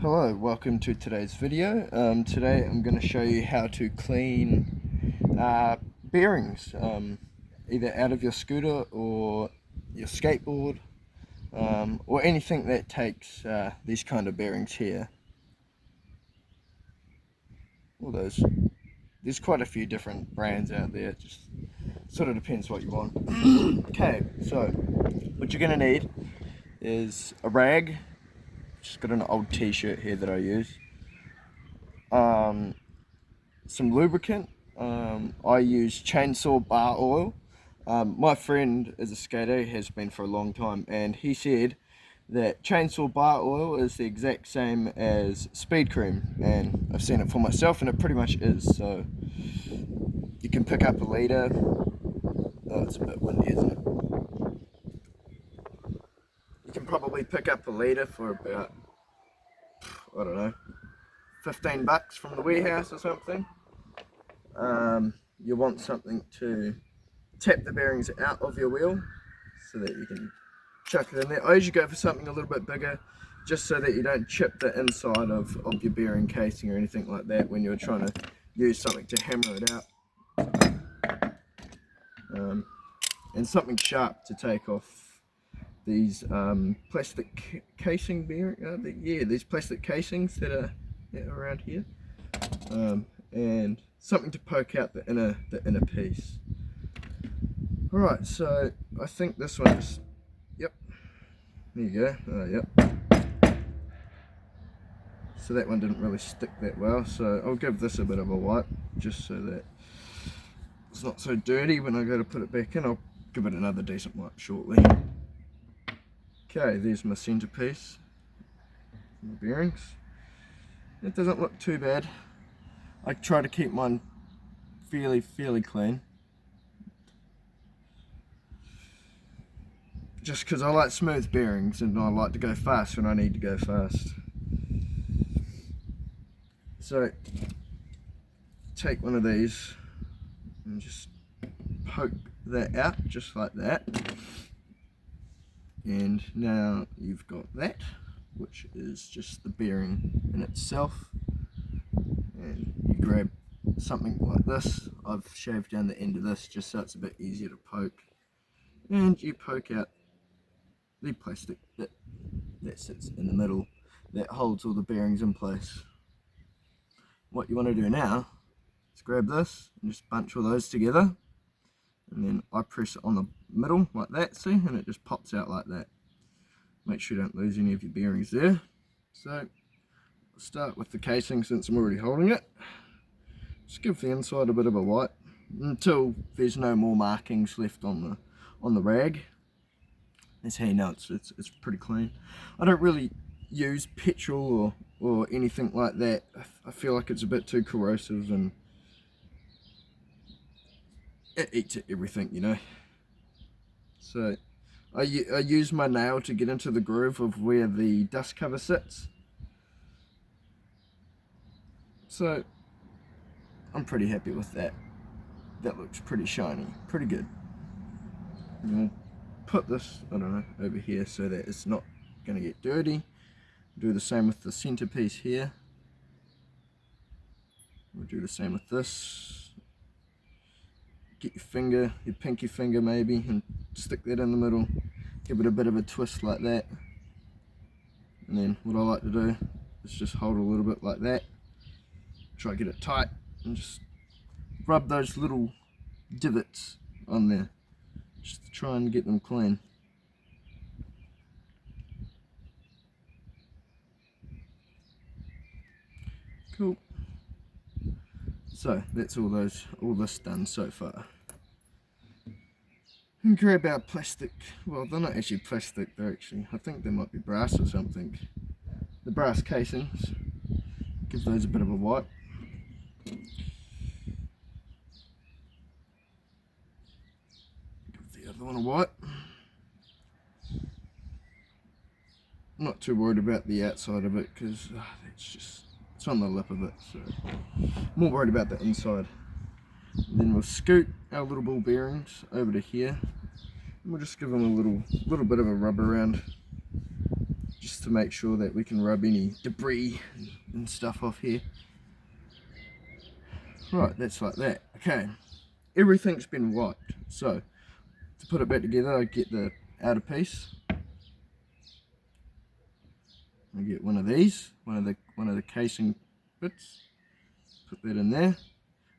Hello, welcome to today's video. Today I'm going to show you how to clean bearings, either out of your scooter or your skateboard, or anything that takes these kind of bearings here. All those. There's quite a few different brands out there, it just sort of depends what you want. Okay, so what you're going to need is a rag. Just got an old t-shirt here that I use. Some lubricant. I use chainsaw bar oil. My friend is a skater, has been for a long time, and he said that chainsaw bar oil is the exact same as speed cream, and I've seen it for myself and it pretty much is. So you can pick up a litre. Oh, it's a bit windy, isn't it? You can probably pick up a litre for about, I don't know, 15 bucks from the warehouse or something. You want something to tap the bearings out of your wheel so that you can chuck it in there. I usually go for something a little bit bigger, just so that you don't chip the inside of your bearing casing or anything like that when you're trying to use something to hammer it out. And something sharp to take off these plastic casing bearing, these plastic casings that are around here, and something to poke out the inner piece. Alright, so I think this one is, yep, there you go, yep. So that one didn't really stick that well, so I'll give this a bit of a wipe, just so that it's not so dirty when I go to put it back in. I'll give it another decent wipe shortly. Okay, there's my centerpiece, my bearings. It doesn't look too bad. I try to keep mine fairly clean, just because I like smooth bearings and I like to go fast when I need to go fast. So take one of these and just poke that out just like that, and now you've got that, which is just the bearing in itself. And you grab something like this. I've shaved down the end of this just so it's a bit easier to poke, and you poke out the plastic bit that sits in the middle that holds all the bearings in place. What you want to do now is grab this and just bunch all those together, and then I press it on the middle like that, see, and it just pops out like that. Make sure you don't lose any of your bearings there. So I'll start with the casing since I'm already holding it. Just give the inside a bit of a wipe until there's no more markings left on the rag. That's how you know it's pretty clean. I don't really use petrol or anything like that. I feel like it's a bit too corrosive and it eats at everything, you know. So I use my nail to get into the groove of where the dust cover sits. So I'm pretty happy with that. That looks pretty shiny, pretty good. And we'll put this, I don't know, over here so that it's not going to get dirty. Do the same with the centerpiece here. We'll do the same with this. Get your finger, your pinky finger maybe, and stick that in the middle. Give it a bit of a twist like that. And then what I like to do is just hold a little bit like that. Try to get it tight and just rub those little divots on there, just to try and get them clean. Cool. So that's all this done so far. And grab our plastic, well, they're not actually plastic, I think they might be brass or something. The brass casings, give those a bit of a wipe. Give the other one a wipe. I'm not too worried about the outside of it because it's on the lip of it, so more worried about the inside. And then we'll scoot our little ball bearings over to here, and we'll just give them a little bit of a rub around, just to make sure that we can rub any debris and stuff off here. Right, that's like that. Okay, everything's been wiped, so to put it back together, I get the outer piece. I get one of these, one of the casing bits, put that in there.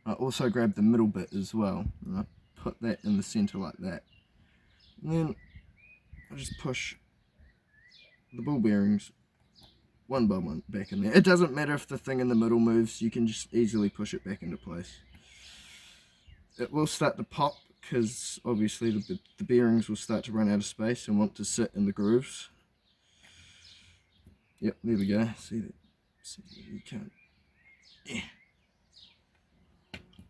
I also grab the middle bit as well, and I put that in the center like that. And then I just push the ball bearings one by one back in there. It doesn't matter if the thing in the middle moves, you can just easily push it back into place. It will start to pop because obviously the bearings will start to run out of space and want to sit in the grooves. Yep, there we go. See that? See, you can't. Yeah.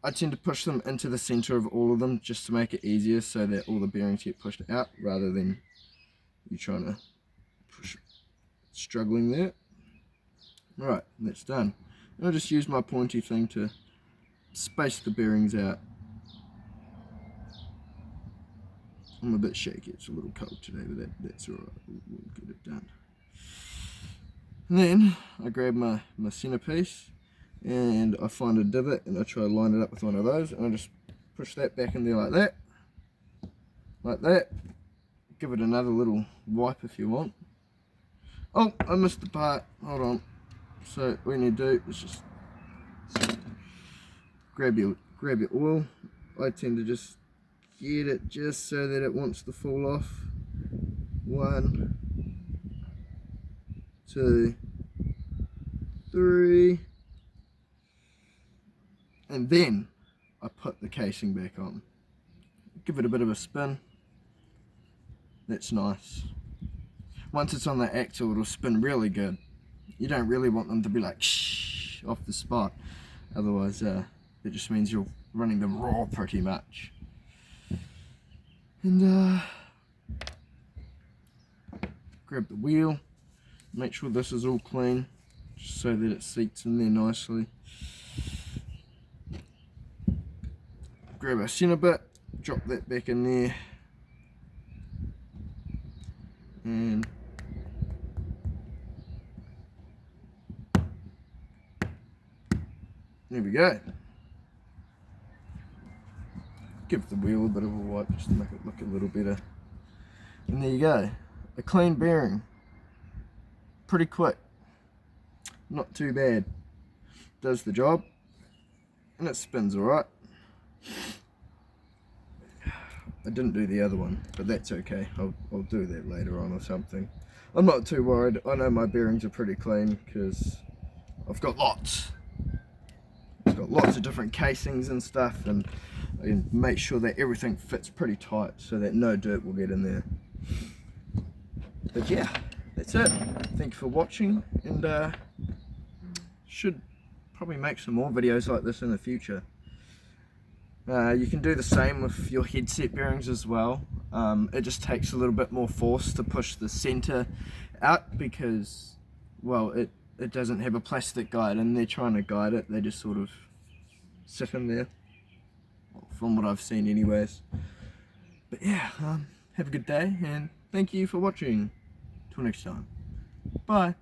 I tend to push them into the center of all of them just to make it easier, so that all the bearings get pushed out rather than you trying to push, struggling there. Right, that's done. And I'll just use my pointy thing to space the bearings out. I'm a bit shaky, it's a little cold today, but that's alright, we'll get it done. And then I grab my centerpiece and I find a divot and I try to line it up with one of those, and I just push that back in there like that. Like that. Give it another little wipe if you want. Oh, I missed the part. Hold on. So what you need to do is just grab your oil. I tend to just get it just so that it wants to fall off. 1, 2, 3, and then I put the casing back on. Give it a bit of a spin. That's nice. Once it's on the axle, it'll spin really good. You don't really want them to be like shh off the spot, otherwise it just means you're running them raw pretty much. And grab the wheel, make sure this is all clean just so that it seats in there nicely. Grab our center bit, drop that back in there, and there we go. Give the wheel a bit of a wipe just to make it look a little better. And there you go. A clean bearing. Pretty quick. Not too bad. Does the job. And it spins alright. I didn't do the other one, but that's okay. I'll do that later on or something. I'm not too worried. I know my bearings are pretty clean because I've got lots. It's got lots of different casings and stuff, and I can make sure that everything fits pretty tight so that no dirt will get in there. But yeah, that's it. Thank you for watching, and should probably make some more videos like this in the future. You can do the same with your headset bearings as well. It just takes a little bit more force to push the center out because, well, it doesn't have a plastic guide and they're trying to guide it. They just sort of sit in there, from what I've seen anyways. But yeah, have a good day and thank you for watching. Till next time. Bye.